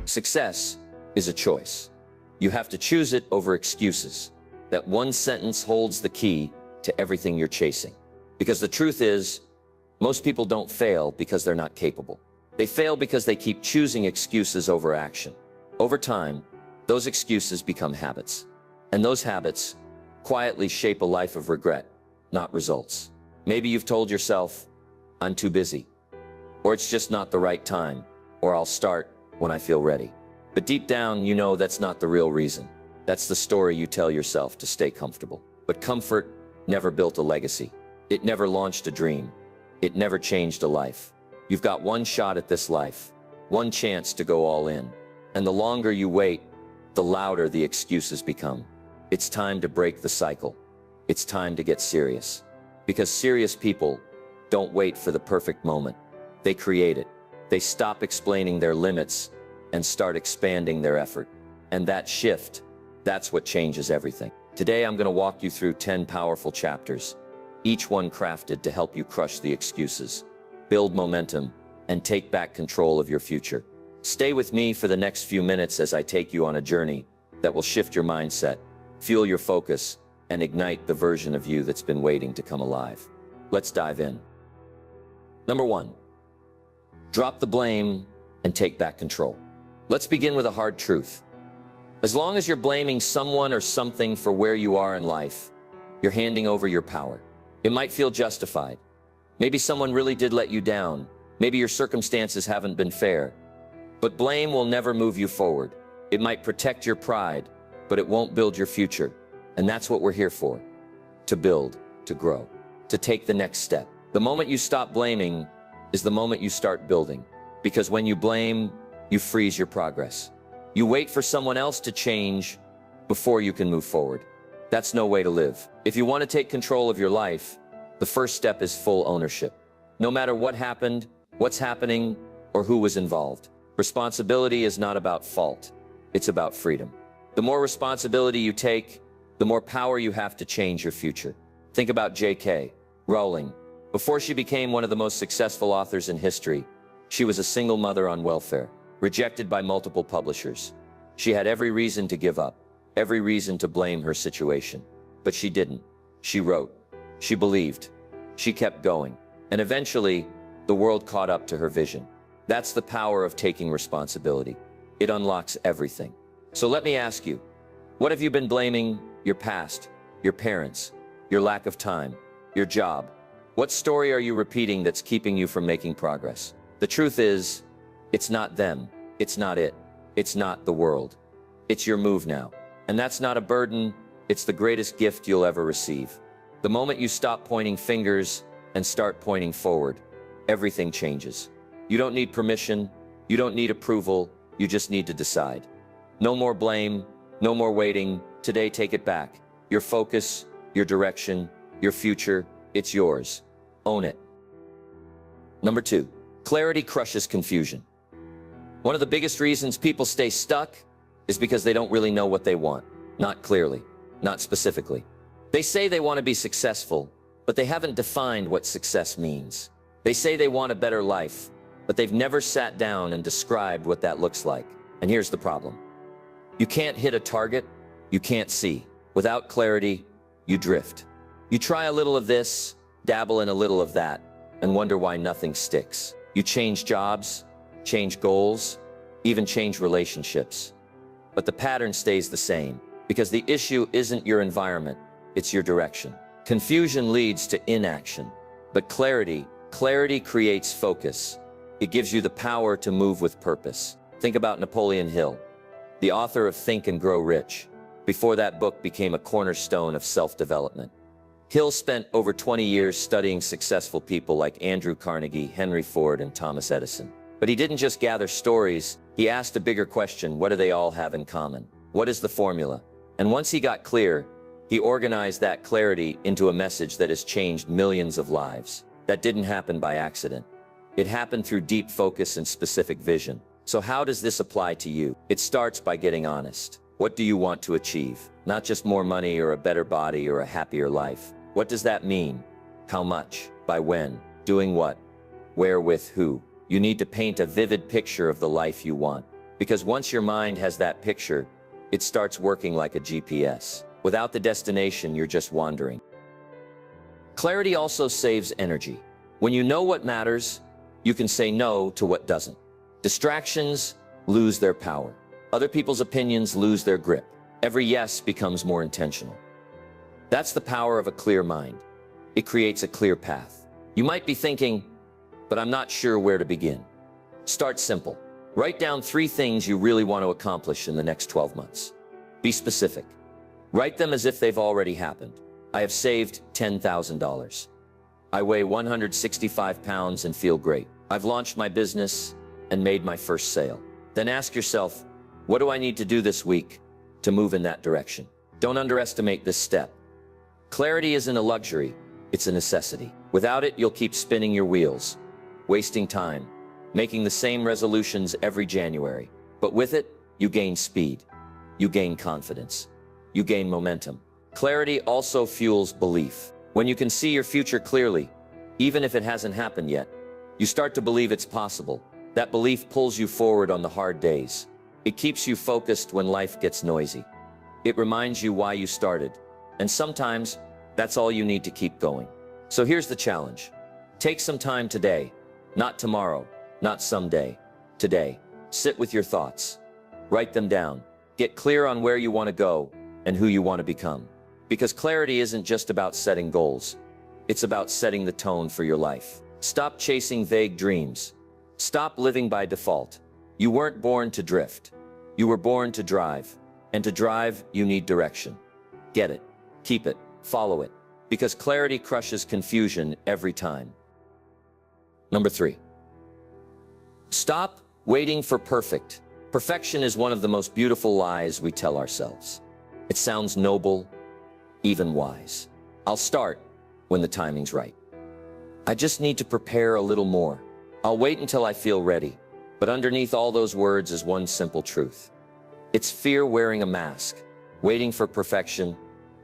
Success is a choice. You have to choose it over excuses. That one sentence holds the key to everything you're chasing. Because the truth is, most people don't fail because they're not capable. They fail because they keep choosing excuses over action. Over time, those excuses become habits. And those habits quietly shape a life of regret, not results. Maybe you've told yourself, I'm too busy, or it's just not the right time, or I'll start when I feel ready. But deep down, you know that's not the real reason. That's the story you tell yourself to stay comfortable. But comfort never built a legacy. It never launched a dream. It never changed a life. You've got one shot at this life, one chance to go all in. And the longer you wait, the louder the excuses become. It's time to break the cycle. It's time to get serious. Because serious people don't wait for the perfect moment. They create it. They stop explaining their limits and start expanding their effort. And that shift, that's what changes everything. Today, I'm going to walk you through 10 powerful chapters, each one crafted to help you crush the excuses, build momentum, and take back control of your future. Stay with me for the next few minutes as I take you on a journey that will shift your mindset, fuel your focus, and ignite the version of you that's been waiting to come alive. Let's dive in. Number 1, drop the blame and take back control. Let's begin with a hard truth. As long as you're blaming someone or something for where you are in life, you're handing over your power. It might feel justified. Maybe someone really did let you down. Maybe your circumstances haven't been fair. But blame will never move you forward. It might protect your pride, but it won't build your future. And that's what we're here for. To build, to grow, to take the next step. The moment you stop blaming is the moment you start building. Because when you blame, you freeze your progress. You wait for someone else to change before you can move forward. That's no way to live. If you want to take control of your life, the first step is full ownership. No matter what happened, what's happening, or who was involved. Responsibility is not about fault. It's about freedom. The more responsibility you take, the more power you have to change your future. Think about J.K. Rowling. Before she became one of the most successful authors in history, she was a single mother on welfare, rejected by multiple publishers. She had every reason to give up, every reason to blame her situation. But she didn't. She wrote. She believed. She kept going. And eventually, the world caught up to her vision. That's the power of taking responsibility. It unlocks everything. So let me ask you, what have you been blaming your past, your parents, your lack of time, your job? What story are you repeating that's keeping you from making progress? The truth is, it's not them. It's not it. It's not the world. It's your move now. And that's not a burden. It's the greatest gift you'll ever receive. The moment you stop pointing fingers and start pointing forward, everything changes. You don't need permission. You don't need approval. You just need to decide. No more blame. No more waiting. Today, take it back. Your focus, your direction, your future, it's yours. Own it. Number 2, clarity crushes confusion. One of the biggest reasons people stay stuck is because they don't really know what they want. Not clearly, not specifically. They say they want to be successful, but they haven't defined what success means. They say they want a better life, but they've never sat down and described what that looks like. And here's the problem. You can't hit a target you can't see. Without clarity, you drift. You try a little of this, dabble in a little of that, and wonder why nothing sticks. You change jobs, change goals, even change relationships. But the pattern stays the same, because the issue isn't your environment, it's your direction. Confusion leads to inaction, but clarity creates focus. It gives you the power to move with purpose. Think about Napoleon Hill, the author of Think and Grow Rich. Before that book became a cornerstone of self-development. Hill spent over 20 years studying successful people like Andrew Carnegie, Henry Ford, and Thomas Edison. But he didn't just gather stories, he asked a bigger question: what do they all have in common? What is the formula? And once he got clear, he organized that clarity into a message that has changed millions of lives. That didn't happen by accident. It happened through deep focus and specific vision. So how does this apply to you? It starts by getting honest. What do you want to achieve? Not just more money or a better body or a happier life. What does that mean? How much? By when? Doing what? Where? With who? You need to paint a vivid picture of the life you want. Because once your mind has that picture, it starts working like a GPS. Without the destination, you're just wandering. Clarity also saves energy. When you know what matters, you can say no to what doesn't. Distractions lose their power. Other people's opinions lose their grip. Every yes becomes more intentional. That's the power of a clear mind. It creates a clear path. You might be thinking, but I'm not sure where to begin. Start simple. Write down 3 things you really want to accomplish in the next 12 months. Be specific. Write them as if they've already happened. I have saved $10,000. I weigh 165 pounds and feel great. I've launched my business and made my first sale. Then ask yourself, what do I need to do this week to move in that direction? Don't underestimate this step. Clarity isn't a luxury, it's a necessity. Without it, you'll keep spinning your wheels, wasting time, making the same resolutions every January. But with it, you gain speed, you gain confidence, you gain momentum. Clarity also fuels belief. When you can see your future clearly, even if it hasn't happened yet, you start to believe it's possible. That belief pulls you forward on the hard days. It keeps you focused when life gets noisy. It reminds you why you started. And sometimes, that's all you need to keep going. So here's the challenge. Take some time today, not tomorrow, not someday. Today, sit with your thoughts. Write them down. Get clear on where you want to go and who you want to become. Because clarity isn't just about setting goals. It's about setting the tone for your life. Stop chasing vague dreams. Stop living by default. You weren't born to drift. You were born to drive. And to drive, you need direction. Get it. Keep it. Follow it. Because clarity crushes confusion every time. Number 3. Stop waiting for perfect. Perfection is one of the most beautiful lies we tell ourselves. It sounds noble, even wise. I'll start when the timing's right. I just need to prepare a little more. I'll wait until I feel ready. But underneath all those words is one simple truth. It's fear wearing a mask. Waiting for perfection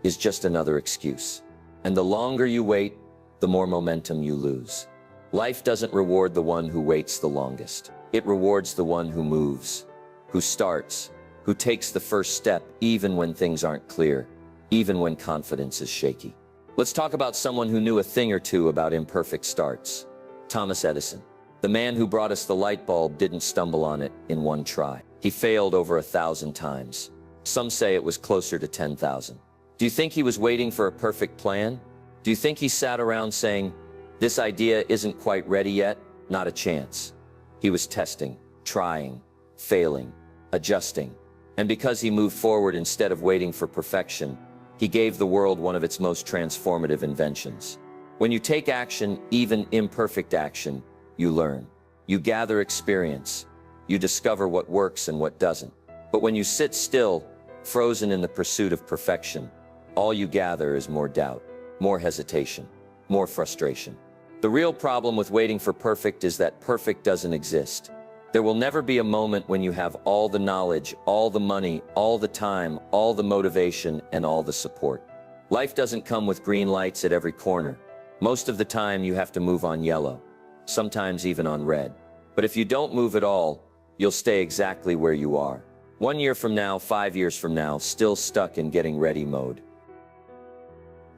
is just another excuse. And the longer you wait, the more momentum you lose. Life doesn't reward the one who waits the longest. It rewards the one who moves, who starts, who takes the first step even when things aren't clear, even when confidence is shaky. Let's talk about someone who knew a thing or two about imperfect starts. Thomas Edison. The man who brought us the light bulb didn't stumble on it in one try. He failed over 1,000 times. Some say it was closer to 10,000. Do you think he was waiting for a perfect plan? Do you think he sat around saying, this idea isn't quite ready yet? Not a chance. He was testing, trying, failing, adjusting. And because he moved forward instead of waiting for perfection, he gave the world one of its most transformative inventions. When you take action, even imperfect action, you learn. You gather experience. You discover what works and what doesn't. But when you sit still, frozen in the pursuit of perfection, all you gather is more doubt, more hesitation, more frustration. The real problem with waiting for perfect is that perfect doesn't exist. There will never be a moment when you have all the knowledge, all the money, all the time, all the motivation, and all the support. Life doesn't come with green lights at every corner. Most of the time you have to move on yellow, sometimes even on red. But if you don't move at all, you'll stay exactly where you are. 1 year from now, 5 years from now, still stuck in getting ready mode.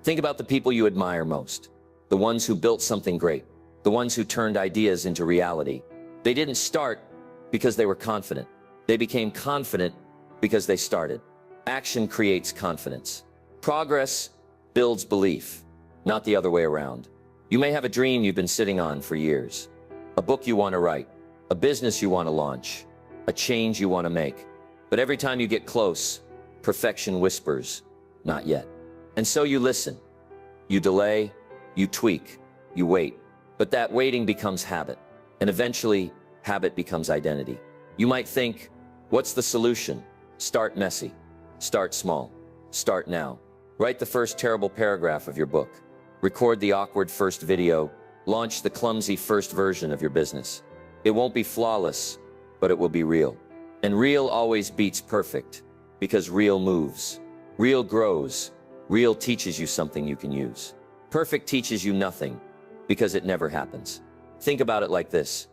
Think about the people you admire most. The ones who built something great. The ones who turned ideas into reality. They didn't start because they were confident. They became confident because they started. Action creates confidence. Progress builds belief, not the other way around. You may have a dream you've been sitting on for years. A book you want to write. A business you want to launch. A change you want to make. But every time you get close, perfection whispers, not yet. And so you listen. You delay. You tweak. You wait. But that waiting becomes habit. And eventually, habit becomes identity. You might think, what's the solution? Start messy. Start small. Start now. Write the first terrible paragraph of your book. Record the awkward first video. Launch the clumsy first version of your business. It won't be flawless, but it will be real. And real always beats perfect, because real moves. Real grows. Real teaches you something you can use. Perfect teaches you nothing, because it never happens. Think about it like this.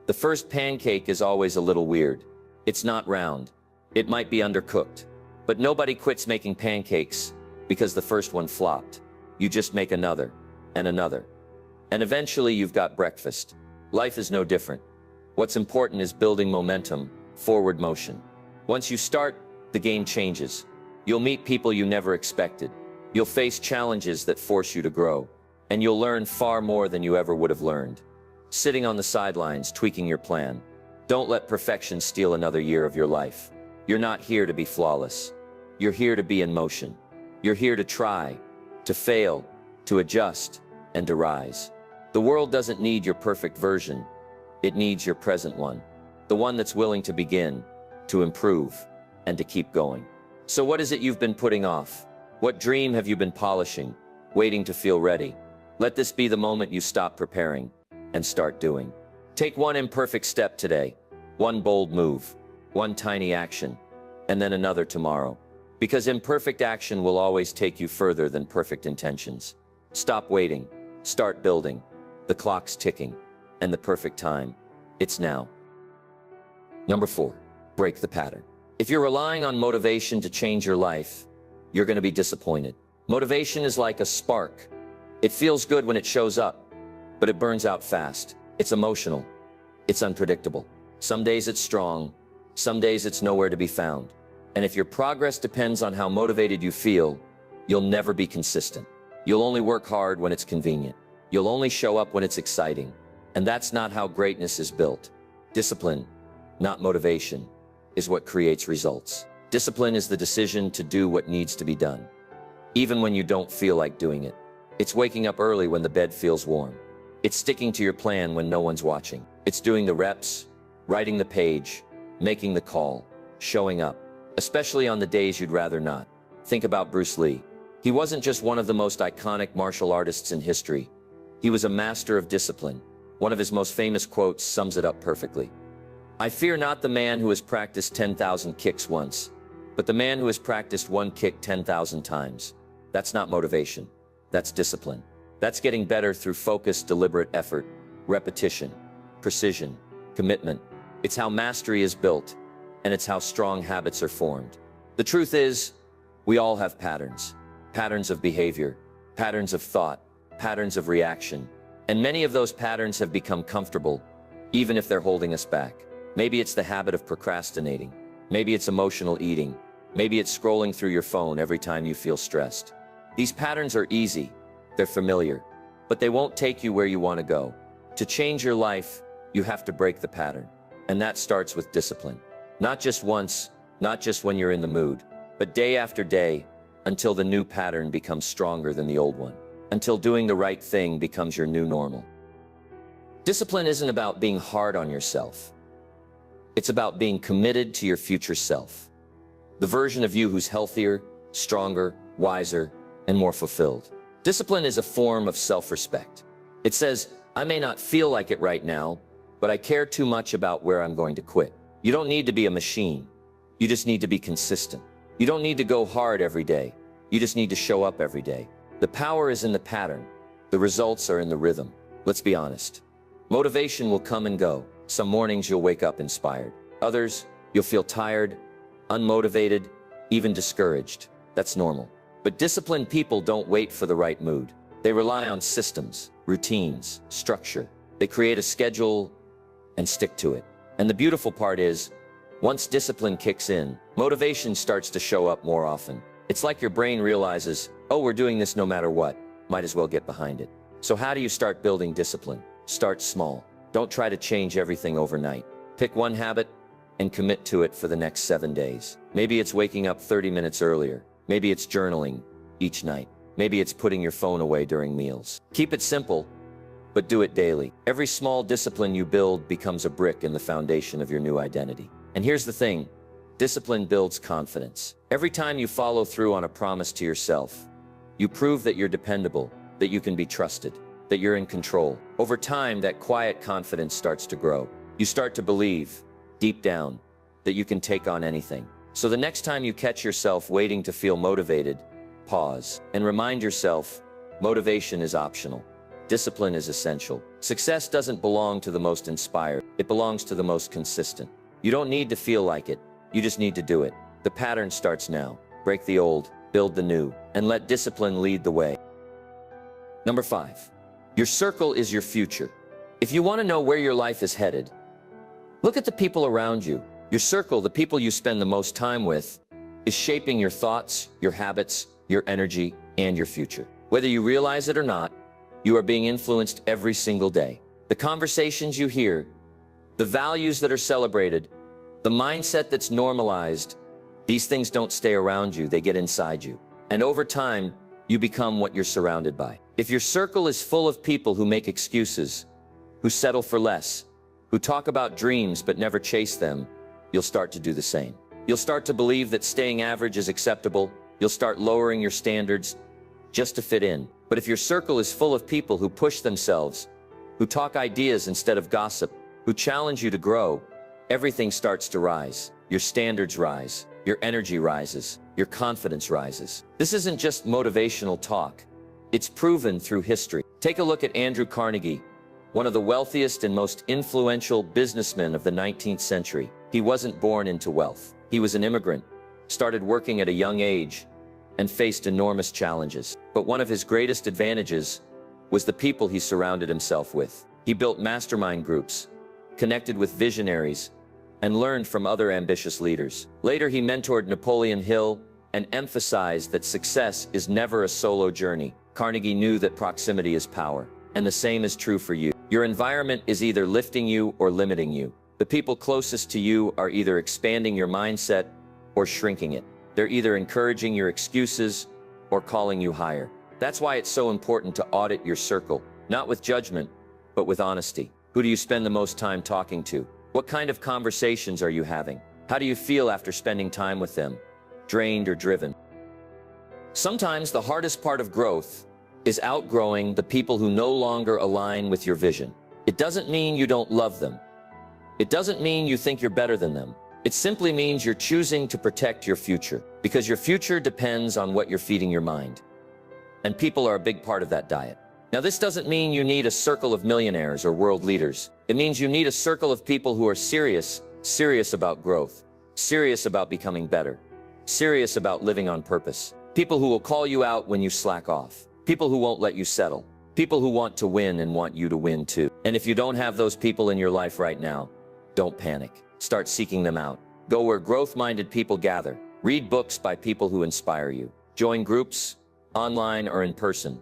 The first pancake is always a little weird. It's not round. It might be undercooked. But nobody quits making pancakes because the first one flopped. You just make another, and another. And eventually you've got breakfast. Life is no different. What's important is building momentum, forward motion. Once you start, the game changes. You'll meet people you never expected. You'll face challenges that force you to grow. And you'll learn far more than you ever would have learned. Sitting on the sidelines, tweaking your plan. Don't let perfection steal another year of your life. You're not here to be flawless. You're here to be in motion. You're here to try, to fail, to adjust, and to rise. The world doesn't need your perfect version. It needs your present one. The one that's willing to begin, to improve, and to keep going. So what is it you've been putting off? What dream have you been polishing, waiting to feel ready? Let this be the moment you stop preparing and start doing. Take one imperfect step today, one bold move, one tiny action, and then another tomorrow. Because imperfect action will always take you further than perfect intentions. Stop waiting, start building. The clock's ticking, and the perfect time, it's now. Number 4, break the pattern. If you're relying on motivation to change your life, you're going to be disappointed. Motivation is like a spark. It feels good when it shows up, but it burns out fast. It's emotional. It's unpredictable. Some days it's strong. Some days it's nowhere to be found. And if your progress depends on how motivated you feel, you'll never be consistent. You'll only work hard when it's convenient. You'll only show up when it's exciting. And that's not how greatness is built. Discipline, not motivation, is what creates results. Discipline is the decision to do what needs to be done, even when you don't feel like doing it. It's waking up early when the bed feels warm. It's sticking to your plan when no one's watching. It's doing the reps, writing the page, making the call, showing up, especially on the days you'd rather not. Think about Bruce Lee. He wasn't just one of the most iconic martial artists in history. He was a master of discipline. One of his most famous quotes sums it up perfectly. "I fear not the man who has practiced 10,000 kicks once, but the man who has practiced one kick 10,000 times." That's not motivation. That's discipline. That's getting better through focused, deliberate effort, repetition, precision, commitment. It's how mastery is built, and it's how strong habits are formed. The truth is, we all have patterns. Patterns of behavior, patterns of thought, patterns of reaction. And many of those patterns have become comfortable, even if they're holding us back. Maybe it's the habit of procrastinating. Maybe it's emotional eating. Maybe it's scrolling through your phone every time you feel stressed. These patterns are easy, they're familiar, but they won't take you where you want to go. To change your life, you have to break the pattern. And that starts with discipline. Not just once, not just when you're in the mood, but day after day, until the new pattern becomes stronger than the old one. Until doing the right thing becomes your new normal. Discipline isn't about being hard on yourself. It's about being committed to your future self. The version of you who's healthier, stronger, wiser, and more fulfilled. Discipline is a form of self-respect. It says, I may not feel like it right now, but I care too much about where I'm going to quit. You don't need to be a machine. You just need to be consistent. You don't need to go hard every day. You just need to show up every day. The power is in the pattern. The results are in the rhythm. Let's be honest. Motivation will come and go. Some mornings you'll wake up inspired. Others, you'll feel tired, unmotivated, even discouraged. That's normal. But disciplined people don't wait for the right mood. They rely on systems, routines, structure. They create a schedule and stick to it. And the beautiful part is, once discipline kicks in, motivation starts to show up more often. It's like your brain realizes, oh, we're doing this no matter what. Might as well get behind it. So how do you start building discipline? Start small. Don't try to change everything overnight. Pick one habit and commit to it for the next 7 days. Maybe it's waking up 30 minutes earlier. Maybe it's journaling each night. Maybe it's putting your phone away during meals. Keep it simple, but do it daily. Every small discipline you build becomes a brick in the foundation of your new identity. And here's the thing, discipline builds confidence. Every time you follow through on a promise to yourself, you prove that you're dependable, that you can be trusted, that you're in control. Over time, that quiet confidence starts to grow. You start to believe, deep down, that you can take on anything. So the next time you catch yourself waiting to feel motivated, pause and remind yourself, motivation is optional. Discipline is essential. Success doesn't belong to the most inspired. It belongs to the most consistent. You don't need to feel like it. You just need to do it. The pattern starts now. Break the old, build the new, and let discipline lead the way. Number 5. Your circle is your future. If you want to know where your life is headed, look at the people around you. Your circle, the people you spend the most time with, is shaping your thoughts, your habits, your energy, and your future. Whether you realize it or not, you are being influenced every single day. The conversations you hear, the values that are celebrated, the mindset that's normalized, these things don't stay around you, they get inside you. And over time, you become what you're surrounded by. If your circle is full of people who make excuses, who settle for less, who talk about dreams but never chase them, you'll start to do the same. You'll start to believe that staying average is acceptable. You'll start lowering your standards just to fit in. But if your circle is full of people who push themselves, who talk ideas instead of gossip, who challenge you to grow, everything starts to rise. Your standards rise, your energy rises, your confidence rises. This isn't just motivational talk. It's proven through history. Take a look at Andrew Carnegie, one of the wealthiest and most influential businessmen of the 19th century. He wasn't born into wealth. He was an immigrant, started working at a young age, and faced enormous challenges. But one of his greatest advantages was the people he surrounded himself with. He built mastermind groups, connected with visionaries, and learned from other ambitious leaders. Later, he mentored Napoleon Hill and emphasized that success is never a solo journey. Carnegie knew that proximity is power, and the same is true for you. Your environment is either lifting you or limiting you. The people closest to you are either expanding your mindset or shrinking it. They're either encouraging your excuses or calling you higher. That's why it's so important to audit your circle, not with judgment, but with honesty. Who do you spend the most time talking to? What kind of conversations are you having? How do you feel after spending time with them? Drained or driven? Sometimes the hardest part of growth is outgrowing the people who no longer align with your vision. It doesn't mean you don't love them. It doesn't mean you think you're better than them. It simply means you're choosing to protect your future, because your future depends on what you're feeding your mind. And people are a big part of that diet. Now, this doesn't mean you need a circle of millionaires or world leaders. It means you need a circle of people who are serious about growth, serious about becoming better, serious about living on purpose. People who will call you out when you slack off. People who won't let you settle. People who want to win and want you to win too. And if you don't have those people in your life right now, don't panic. Start seeking them out. Go where growth-minded people gather. Read books by people who inspire you. Join groups, online or in person,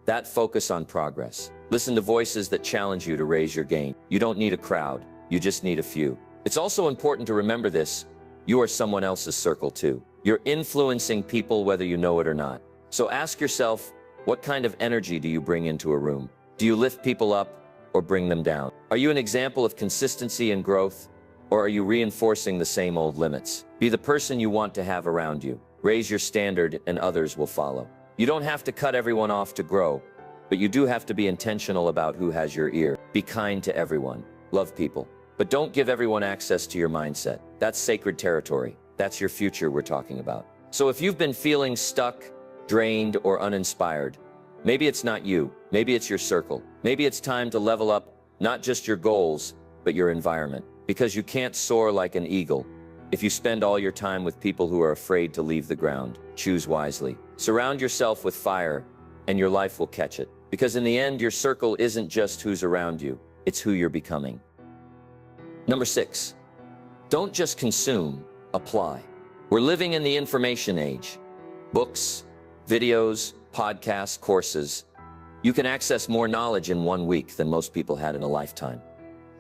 that focus on progress. Listen to voices that challenge you to raise your game. You don't need a crowd. You just need a few. It's also important to remember this. You are someone else's circle too. You're influencing people whether you know it or not. So ask yourself, what kind of energy do you bring into a room? Do you lift people up or bring them down? Are you an example of consistency and growth, or are you reinforcing the same old limits? Be the person you want to have around you. Raise your standard and others will follow. You don't have to cut everyone off to grow, but you do have to be intentional about who has your ear. Be kind to everyone. Love people. But don't give everyone access to your mindset. That's sacred territory. That's your future we're talking about. So if you've been feeling stuck, drained, or uninspired, maybe it's not you. Maybe it's your circle. Maybe it's time to level up not just your goals, but your environment. Because you can't soar like an eagle if you spend all your time with people who are afraid to leave the ground. Choose wisely. Surround yourself with fire, and your life will catch it. Because in the end, your circle isn't just who's around you, it's who you're becoming. Number 6, don't just consume, apply. We're living in the information age. Books, videos, podcasts, courses. You can access more knowledge in 1 week than most people had in a lifetime,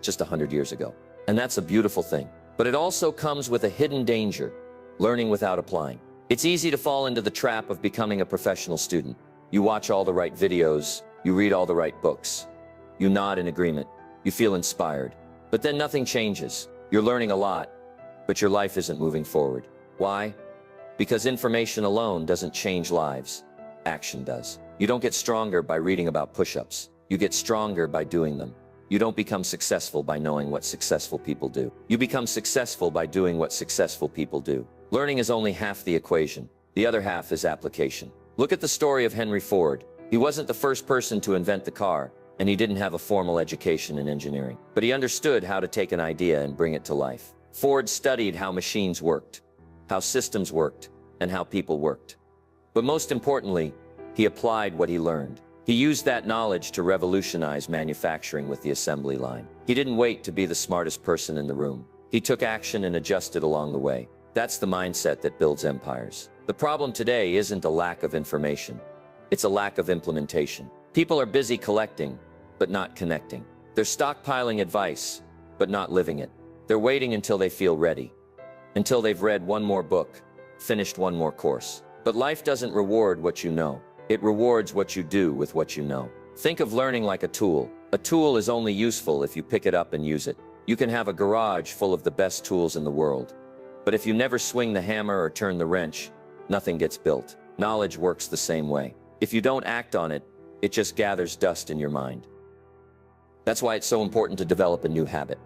just 100 years ago. And that's a beautiful thing. But it also comes with a hidden danger, learning without applying. It's easy to fall into the trap of becoming a professional student. You watch all the right videos, you read all the right books, you nod in agreement, you feel inspired. But then nothing changes. You're learning a lot, but your life isn't moving forward. Why? Because information alone doesn't change lives. Action does. You don't get stronger by reading about push-ups. You get stronger by doing them. You don't become successful by knowing what successful people do. You become successful by doing what successful people do. Learning is only half the equation. The other half is application. Look at the story of Henry Ford. He wasn't the first person to invent the car, and he didn't have a formal education in engineering. But he understood how to take an idea and bring it to life. Ford studied how machines worked, how systems worked, and how people worked. But most importantly, he applied what he learned. He used that knowledge to revolutionize manufacturing with the assembly line. He didn't wait to be the smartest person in the room. He took action and adjusted along the way. That's the mindset that builds empires. The problem today isn't a lack of information. It's a lack of implementation. People are busy collecting, but not connecting. They're stockpiling advice, but not living it. They're waiting until they feel ready, until they've read one more book, finished one more course. But life doesn't reward what you know. It rewards what you do with what you know. Think of learning like a tool. A tool is only useful if you pick it up and use it. You can have a garage full of the best tools in the world, but if you never swing the hammer or turn the wrench, nothing gets built. Knowledge works the same way. If you don't act on it, it just gathers dust in your mind. That's why it's so important to develop a new habit.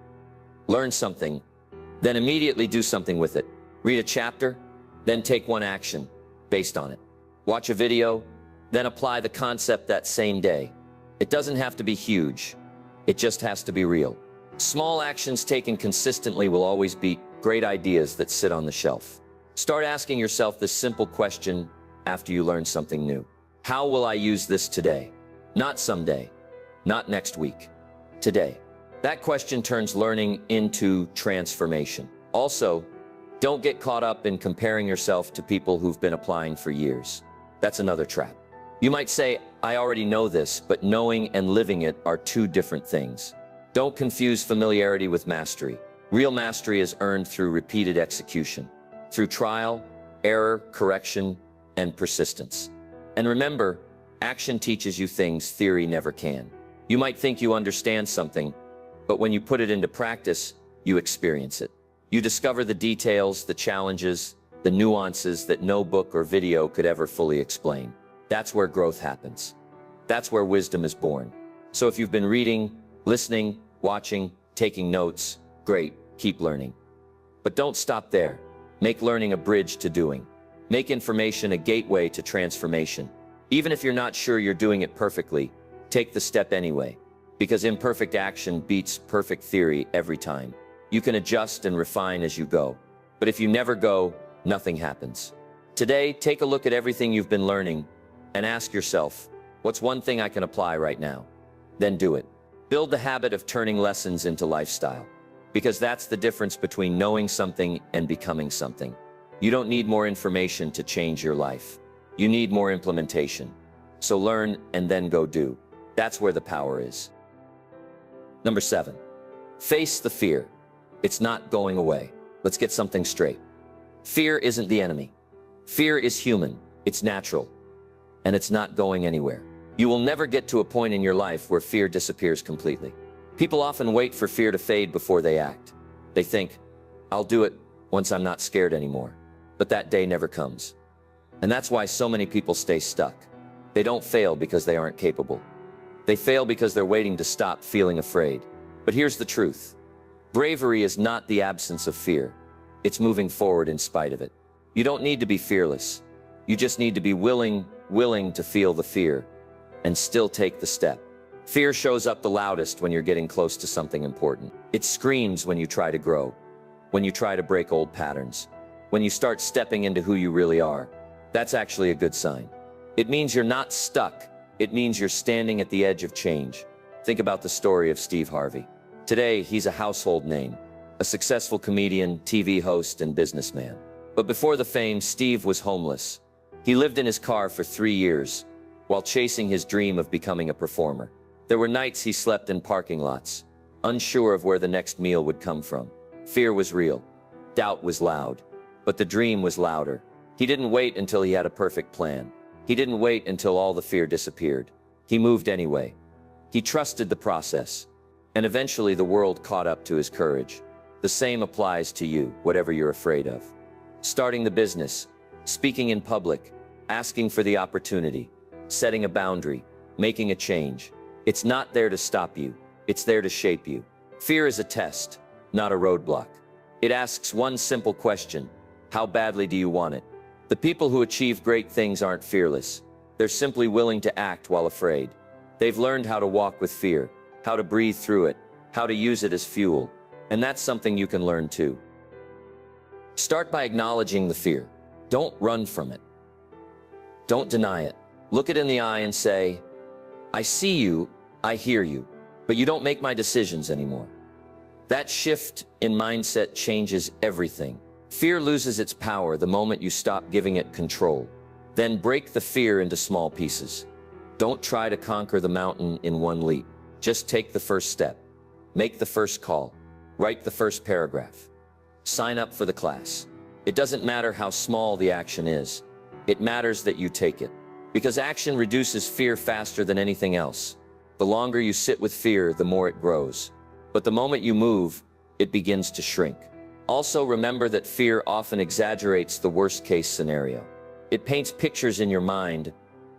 Learn something, then immediately do something with it. Read a chapter, then take one action based on it. Watch a video, then apply the concept that same day. It doesn't have to be huge. It just has to be real. Small actions taken consistently will always beat great ideas that sit on the shelf. Start asking yourself this simple question after you learn something new. How will I use this today? Not someday, not next week, today. That question turns learning into transformation. Also, don't get caught up in comparing yourself to people who've been applying for years. That's another trap. You might say, I already know this, but knowing and living it are two different things. Don't confuse familiarity with mastery. Real mastery is earned through repeated execution, through trial, error, correction, and persistence. And remember, action teaches you things theory never can. You might think you understand something, but when you put it into practice, you experience it. You discover the details, the challenges, the nuances that no book or video could ever fully explain. That's where growth happens. That's where wisdom is born. So if you've been reading, listening, watching, taking notes, great, keep learning. But don't stop there. Make learning a bridge to doing. Make information a gateway to transformation. Even if you're not sure you're doing it perfectly, take the step anyway, because imperfect action beats perfect theory every time. You can adjust and refine as you go. But if you never go, nothing happens. Today, take a look at everything you've been learning and ask yourself, what's one thing I can apply right now? Then do it. Build the habit of turning lessons into lifestyle, because that's the difference between knowing something and becoming something. You don't need more information to change your life. You need more implementation. So learn and then go do. That's where the power is. Number 7, face the fear. It's not going away. Let's get something straight. Fear isn't the enemy. Fear is human, it's natural, and it's not going anywhere. You will never get to a point in your life where fear disappears completely. People often wait for fear to fade before they act. They think, I'll do it once I'm not scared anymore. But that day never comes. And that's why so many people stay stuck. They don't fail because they aren't capable. They fail because they're waiting to stop feeling afraid. But here's the truth. Bravery is not the absence of fear. It's moving forward in spite of it. You don't need to be fearless. You just need to be willing to feel the fear and still take the step. Fear shows up the loudest when you're getting close to something important. It screams when you try to grow, when you try to break old patterns, when you start stepping into who you really are. That's actually a good sign. It means you're not stuck. It means you're standing at the edge of change. Think about the story of Steve Harvey. Today, he's a household name, a successful comedian, TV host, and businessman. But before the fame, Steve was homeless. He lived in his car for 3 years while chasing his dream of becoming a performer. There were nights he slept in parking lots, unsure of where the next meal would come from. Fear was real. Doubt was loud. But the dream was louder. He didn't wait until he had a perfect plan. He didn't wait until all the fear disappeared. He moved anyway. He trusted the process. And eventually the world caught up to his courage. The same applies to you, whatever you're afraid of. Starting the business, speaking in public, asking for the opportunity, setting a boundary, making a change. It's not there to stop you. It's there to shape you. Fear is a test, not a roadblock. It asks one simple question: how badly do you want it? The people who achieve great things aren't fearless. They're simply willing to act while afraid. They've learned how to walk with fear, how to breathe through it, how to use it as fuel. And that's something you can learn too. Start by acknowledging the fear. Don't run from it. Don't deny it. Look it in the eye and say, I see you, I hear you, but you don't make my decisions anymore. That shift in mindset changes everything. Fear loses its power the moment you stop giving it control. Then break the fear into small pieces. Don't try to conquer the mountain in one leap. Just take the first step. Make the first call. Write the first paragraph. Sign up for the class. It doesn't matter how small the action is. It matters that you take it. Because action reduces fear faster than anything else. The longer you sit with fear, the more it grows. But the moment you move, it begins to shrink. Also remember that fear often exaggerates the worst-case scenario. It paints pictures in your mind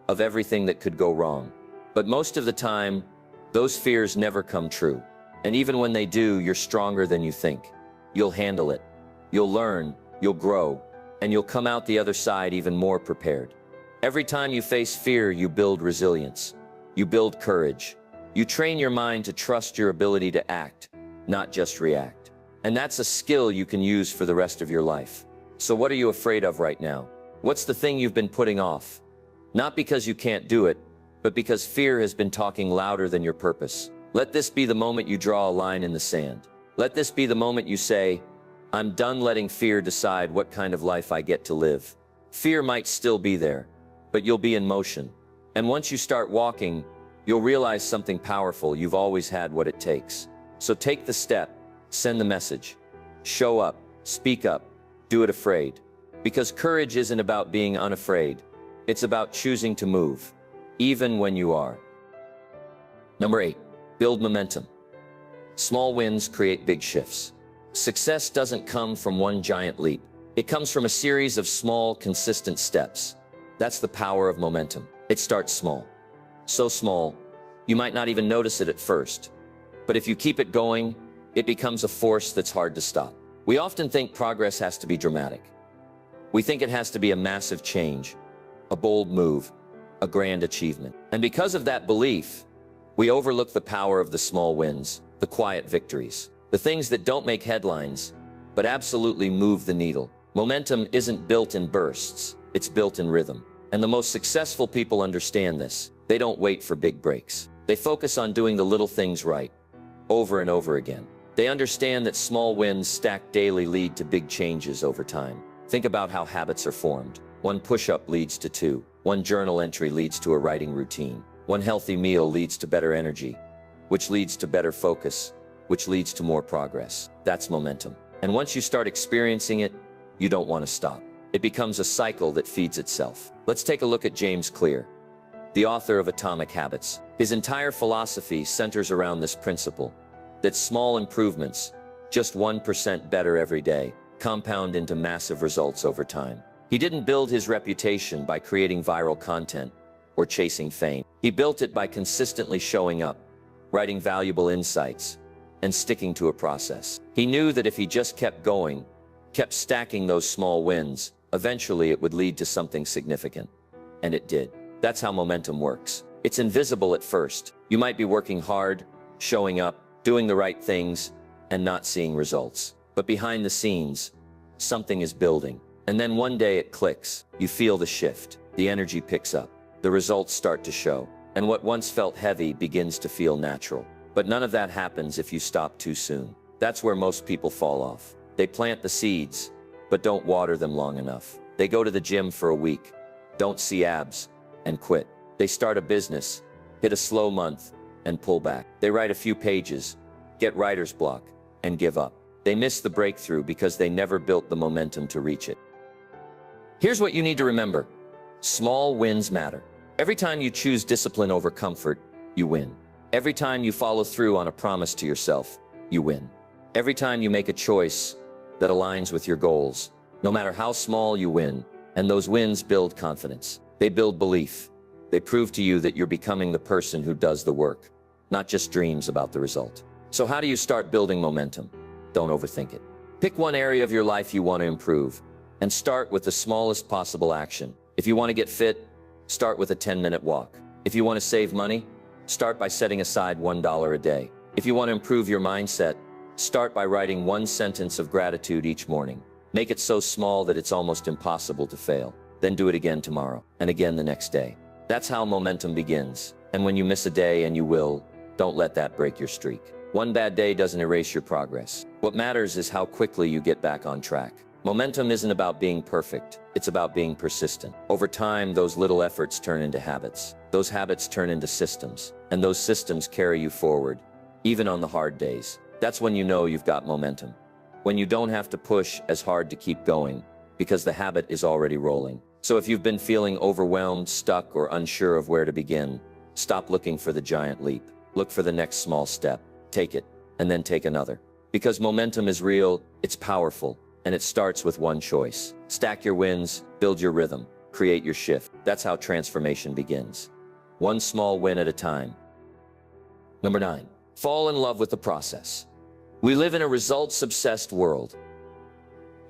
of everything that could go wrong. But most of the time, those fears never come true. And even when they do, you're stronger than you think. You'll handle it. You'll learn, you'll grow, and you'll come out the other side even more prepared. Every time you face fear, you build resilience. You build courage. You train your mind to trust your ability to act, not just react. And that's a skill you can use for the rest of your life. So what are you afraid of right now? What's the thing you've been putting off? Not because you can't do it, but because fear has been talking louder than your purpose. Let this be the moment you draw a line in the sand. Let this be the moment you say, I'm done letting fear decide what kind of life I get to live. Fear might still be there, but you'll be in motion. And once you start walking, you'll realize something powerful. You've always had what it takes. So take the step, send the message, show up, speak up, do it afraid. Because courage isn't about being unafraid. It's about choosing to move, even when you are. Number 8, build momentum. Small wins create big shifts. Success doesn't come from one giant leap. It comes from a series of small, consistent steps. That's the power of momentum. It starts small. So small, you might not even notice it at first. But if you keep it going, it becomes a force that's hard to stop. We often think progress has to be dramatic. We think it has to be a massive change, a bold move, a grand achievement. And because of that belief, we overlook the power of the small wins, the quiet victories, the things that don't make headlines, but absolutely move the needle. Momentum isn't built in bursts, it's built in rhythm. And the most successful people understand this. They don't wait for big breaks. They focus on doing the little things right, over and over again. They understand that small wins stacked daily lead to big changes over time. Think about how habits are formed. One push-up leads to 2. One journal entry leads to a writing routine. One healthy meal leads to better energy, which leads to better focus, which leads to more progress. That's momentum. And once you start experiencing it, you don't want to stop. It becomes a cycle that feeds itself. Let's take a look at James Clear, the author of Atomic Habits. His entire philosophy centers around this principle, that small improvements, just 1% better every day, compound into massive results over time. He didn't build his reputation by creating viral content or chasing fame. He built it by consistently showing up, writing valuable insights, and sticking to a process. He knew that if he just kept going, kept stacking those small wins, eventually it would lead to something significant. And it did. That's how momentum works. It's invisible at first. You might be working hard, showing up, doing the right things, and not seeing results. But behind the scenes, something is building. And then one day it clicks. You feel the shift. The energy picks up. The results start to show. And what once felt heavy begins to feel natural. But none of that happens if you stop too soon. That's where most people fall off. They plant the seeds, but don't water them long enough. They go to the gym for a week, don't see abs, and quit. They start a business, hit a slow month, and pull back. They write a few pages, get writer's block, and give up. They miss the breakthrough because they never built the momentum to reach it. Here's what you need to remember. Small wins matter. Every time you choose discipline over comfort, you win. Every time you follow through on a promise to yourself, you win. Every time you make a choice that aligns with your goals, no matter how small, you win. And those wins build confidence. They build belief. They prove to you that you're becoming the person who does the work, not just dreams about the result. So how do you start building momentum? Don't overthink it. Pick one area of your life you want to improve, and start with the smallest possible action. If you want to get fit, start with a 10-minute walk. If you want to save money, start by setting aside $1 a day. If you want to improve your mindset, start by writing one sentence of gratitude each morning. Make it so small that it's almost impossible to fail. Then do it again tomorrow, and again the next day. That's how momentum begins. And when you miss a day, and you will, don't let that break your streak. One bad day doesn't erase your progress. What matters is how quickly you get back on track. Momentum isn't about being perfect. It's about being persistent. Over time, those little efforts turn into habits. Those habits turn into systems. And those systems carry you forward, even on the hard days. That's when you know you've got momentum. When you don't have to push as hard to keep going, because the habit is already rolling. So if you've been feeling overwhelmed, stuck, or unsure of where to begin, stop looking for the giant leap. Look for the next small step. Take it, and then take another. Because momentum is real, it's powerful, and it starts with one choice. Stack your wins, build your rhythm, create your shift. That's how transformation begins. One small win at a time. Number 9, fall in love with the process. We live in a results-obsessed world.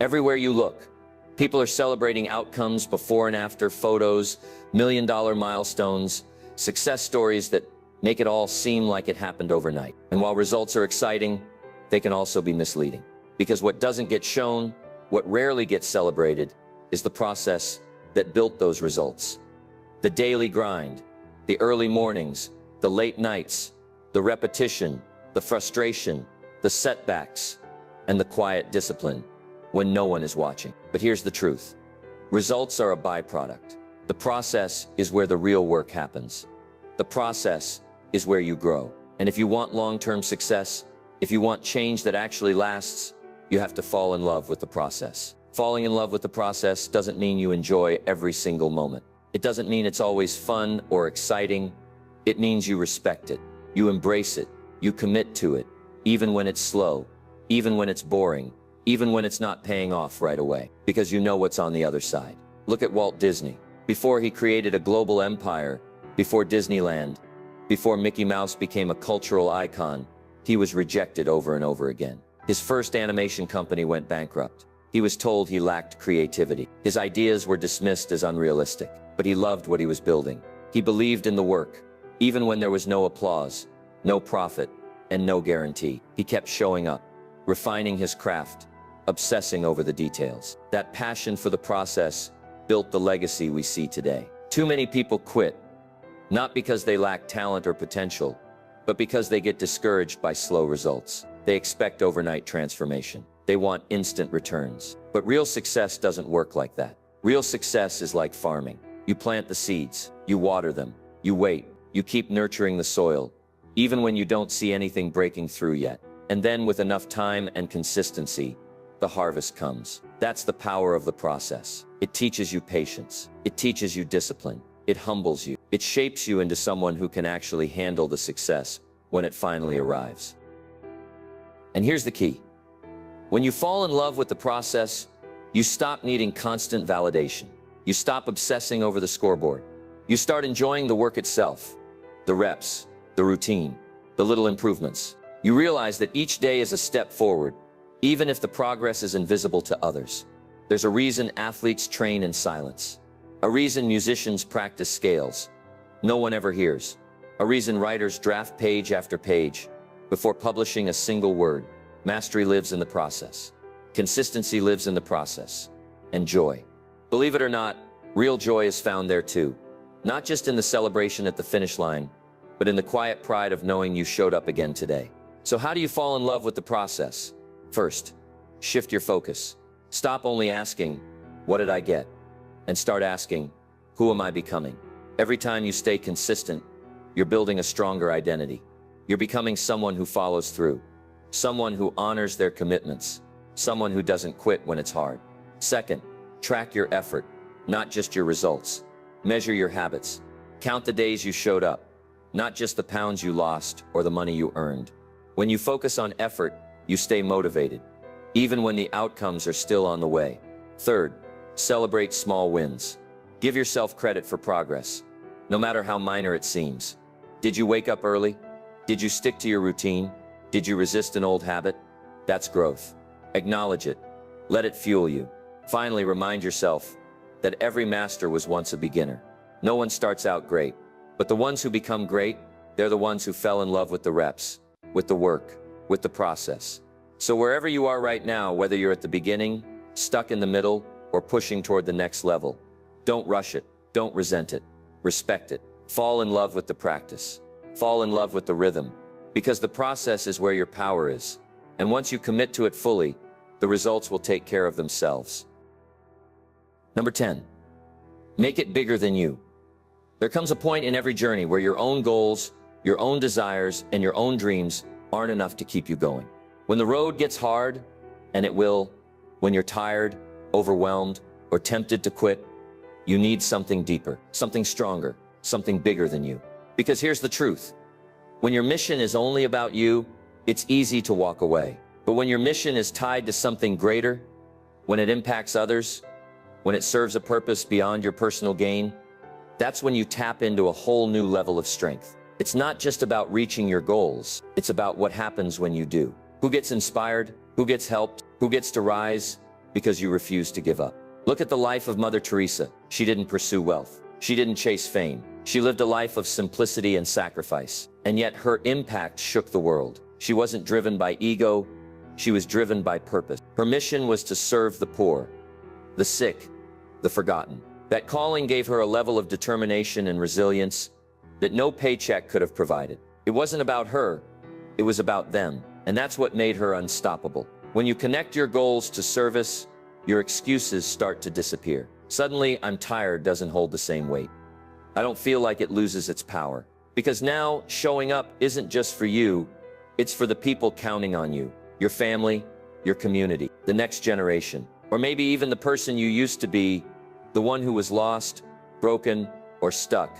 Everywhere you look, people are celebrating outcomes, before and after photos, million-dollar milestones, success stories that make it all seem like it happened overnight. And while results are exciting, they can also be misleading. Because what doesn't get shown, what rarely gets celebrated, is the process that built those results. The daily grind, the early mornings, the late nights, the repetition, the frustration, the setbacks, and the quiet discipline when no one is watching. But here's the truth. Results are a byproduct. The process is where the real work happens. The process is where you grow. And if you want long-term success, if you want change that actually lasts, you have to fall in love with the process. Falling in love with the process doesn't mean you enjoy every single moment. It doesn't mean it's always fun or exciting. It means you respect it, you embrace it, you commit to it, even when it's slow, even when it's boring, even when it's not paying off right away, because you know what's on the other side. Look at Walt Disney. Before he created a global empire, before Disneyland, before Mickey Mouse became a cultural icon, he was rejected over and over again. His first animation company went bankrupt. He was told he lacked creativity. His ideas were dismissed as unrealistic, but he loved what he was building. He believed in the work, even when there was no applause, no profit, and no guarantee. He kept showing up, refining his craft, obsessing over the details. That passion for the process built the legacy we see today. Too many people quit, not because they lack talent or potential, but because they get discouraged by slow results. They expect overnight transformation. They want instant returns. But real success doesn't work like that. Real success is like farming. You plant the seeds, you water them, you wait, you keep nurturing the soil, even when you don't see anything breaking through yet. And then with enough time and consistency, the harvest comes. That's the power of the process. It teaches you patience. It teaches you discipline. It humbles you. It shapes you into someone who can actually handle the success when it finally arrives. And here's the key. When you fall in love with the process, you stop needing constant validation. You stop obsessing over the scoreboard. You start enjoying the work itself, the reps, the routine, the little improvements. You realize that each day is a step forward, even if the progress is invisible to others. There's a reason athletes train in silence. A reason musicians practice scales no one ever hears. A reason writers draft page after page before publishing a single word. Mastery lives in the process. Consistency lives in the process. And joy. Believe it or not, real joy is found there too. Not just in the celebration at the finish line, but in the quiet pride of knowing you showed up again today. So how do you fall in love with the process? First, shift your focus. Stop only asking, what did I get? And start asking, who am I becoming? Every time you stay consistent, you're building a stronger identity. You're becoming someone who follows through, someone who honors their commitments, someone who doesn't quit when it's hard. Second, track your effort, not just your results. Measure your habits. Count the days you showed up, not just the pounds you lost or the money you earned. When you focus on effort, you stay motivated, even when the outcomes are still on the way. Third, celebrate small wins. Give yourself credit for progress, no matter how minor it seems. Did you wake up early? Did you stick to your routine? Did you resist an old habit? That's growth. Acknowledge it. Let it fuel you. Finally, remind yourself that every master was once a beginner. No one starts out great, but the ones who become great, they're the ones who fell in love with the reps, with the work, with the process. So wherever you are right now, whether you're at the beginning, stuck in the middle, or pushing toward the next level. Don't rush it. Don't resent it. Respect it. Fall in love with the practice. Fall in love with the rhythm. Because the process is where your power is. And once you commit to it fully, the results will take care of themselves. Number 10. Make it bigger than you. There comes a point in every journey where your own goals, your own desires, and your own dreams aren't enough to keep you going. When the road gets hard, and it will, when you're tired, overwhelmed, or tempted to quit, you need something deeper, something stronger, something bigger than you. Because here's the truth. When your mission is only about you, it's easy to walk away. But when your mission is tied to something greater, when it impacts others, when it serves a purpose beyond your personal gain, that's when you tap into a whole new level of strength. It's not just about reaching your goals. It's about what happens when you do. Who gets inspired? Who gets helped? Who gets to rise? Because you refuse to give up. Look at the life of Mother Teresa. She didn't pursue wealth. She didn't chase fame. She lived a life of simplicity and sacrifice. And yet her impact shook the world. She wasn't driven by ego. She was driven by purpose. Her mission was to serve the poor, the sick, the forgotten. That calling gave her a level of determination and resilience that no paycheck could have provided. It wasn't about her, it was about them. And that's what made her unstoppable. When you connect your goals to service, your excuses start to disappear. Suddenly, I'm tired doesn't hold the same weight. I don't feel like it loses its power. Because now, showing up isn't just for you, it's for the people counting on you. Your family, your community, the next generation. Or maybe even the person you used to be, the one who was lost, broken, or stuck,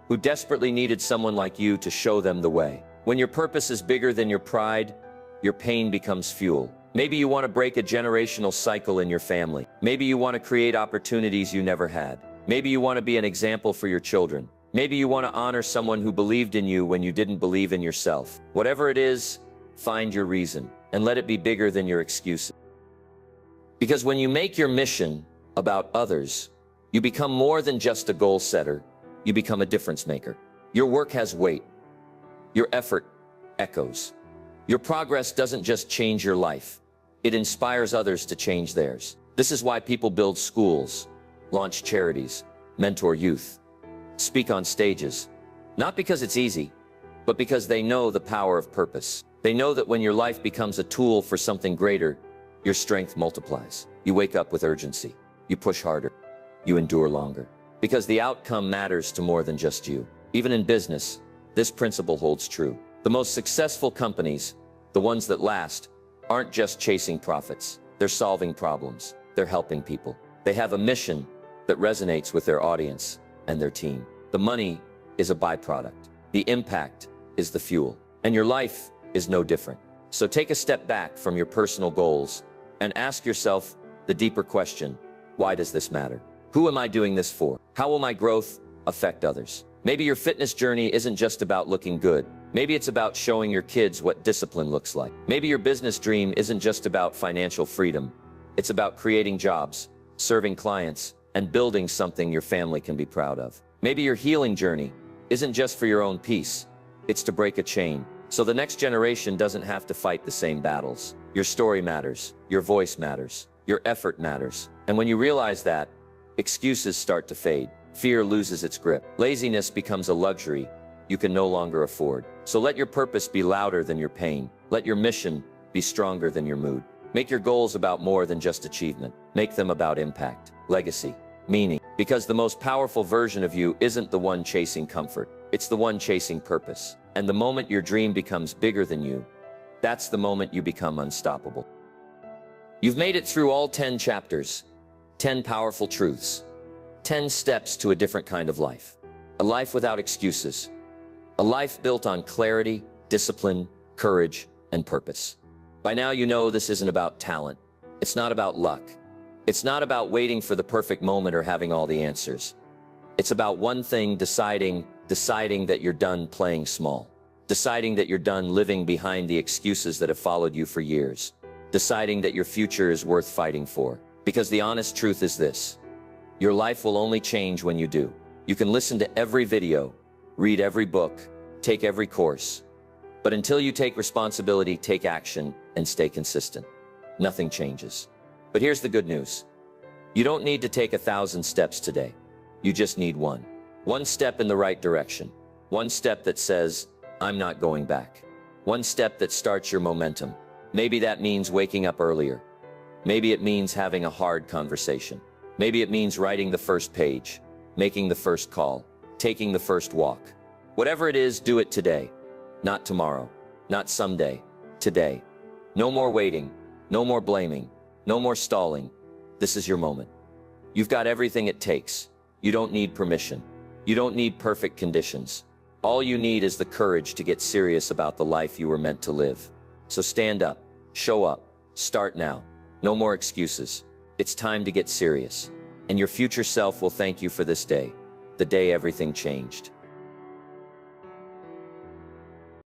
who desperately needed someone like you to show them the way. When your purpose is bigger than your pride, your pain becomes fuel. Maybe you want to break a generational cycle in your family. Maybe you want to create opportunities you never had. Maybe you want to be an example for your children. Maybe you want to honor someone who believed in you when you didn't believe in yourself. Whatever it is, find your reason and let it be bigger than your excuses. Because when you make your mission about others, you become more than just a goal setter. You become a difference maker. Your work has weight. Your effort echoes. Your progress doesn't just change your life. It inspires others to change theirs. This is why people build schools, launch charities, mentor youth, speak on stages. Not because it's easy, but because they know the power of purpose. They know that when your life becomes a tool for something greater, your strength multiplies. You wake up with urgency. You push harder. You endure longer. Because the outcome matters to more than just you. Even in business, this principle holds true. The most successful companies, the ones that last, aren't just chasing profits. They're solving problems. They're helping people. They have a mission that resonates with their audience and their team. The money is a byproduct. The impact is the fuel. And your life is no different. So take a step back from your personal goals and ask yourself the deeper question, why does this matter? Who am I doing this for? How will my growth affect others? Maybe your fitness journey isn't just about looking good. Maybe it's about showing your kids what discipline looks like. Maybe your business dream isn't just about financial freedom. It's about creating jobs, serving clients, and building something your family can be proud of. Maybe your healing journey isn't just for your own peace. It's to break a chain, so the next generation doesn't have to fight the same battles. Your story matters. Your voice matters. Your effort matters. And when you realize that, excuses start to fade. Fear loses its grip. Laziness becomes a luxury you can no longer afford. So let your purpose be louder than your pain. Let your mission be stronger than your mood. Make your goals about more than just achievement. Make them about impact, legacy, meaning. Because the most powerful version of you isn't the one chasing comfort. It's the one chasing purpose. And the moment your dream becomes bigger than you, that's the moment you become unstoppable. You've made it through all 10 chapters, 10 powerful truths, 10 steps to a different kind of life. A life without excuses. A life built on clarity, discipline, courage, and purpose. By now you know this isn't about talent. It's not about luck. It's not about waiting for the perfect moment or having all the answers. It's about one thing, deciding that you're done playing small. Deciding that you're done living behind the excuses that have followed you for years. Deciding that your future is worth fighting for. Because the honest truth is this: your life will only change when you do. You can listen to every video, read every book, take every course. But until you take responsibility, take action, and stay consistent, nothing changes. But here's the good news. You don't need to take 1,000 steps today. You just need one. One step in the right direction. One step that says, I'm not going back. One step that starts your momentum. Maybe that means waking up earlier. Maybe it means having a hard conversation. Maybe it means writing the first page, making the first call, taking the first walk. Whatever it is, do it today. Not tomorrow, not someday, today. No more waiting, no more blaming, no more stalling. This is your moment. You've got everything it takes. You don't need permission. You don't need perfect conditions. All you need is the courage to get serious about the life you were meant to live. So stand up, show up, start now. No more excuses. It's time to get serious. And your future self will thank you for this day, the day everything changed.